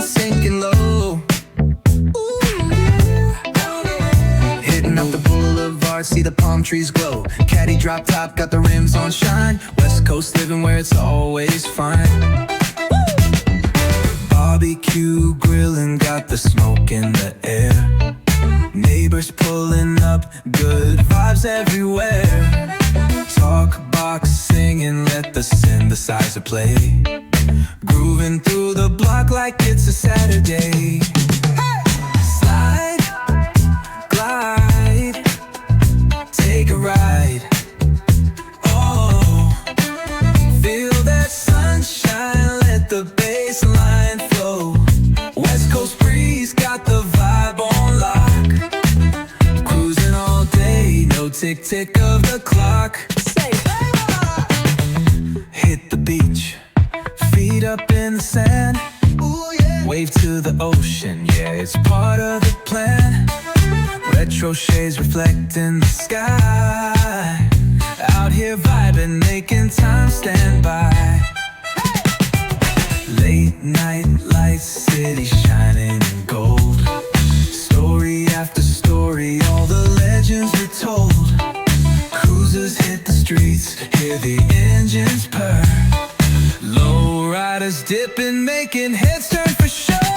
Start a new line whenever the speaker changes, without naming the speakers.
sinking low. Hitting up the boulevard, see the palm trees glow. Caddy drop top, got the rims on shine. West Coast living where it's always fine. Barbecue grilling, got the smoke in the air. Neighbors pulling up, good vibes everywhere. Talk box singing, let the synthesizer play. Grooving through the block like it's a Saturday. Slide, glide, take a ride. Oh, feel that sunshine, let the bass line flow. West Coast breeze, got the vibe on lock. Cruising all day, no tick-tick of the clock. Hit the beach, feet up in the sand. Ooh, yeah. Wave to the ocean, yeah, it's part of the plan. Retro shades reflecting the sky. Out here vibing, making time stand by. Late night lights, city shining in gold. Story after story, all the legends were told. Cruisers hit the streets, hear the engines purr. Low riders dipping, making heads turn for sure.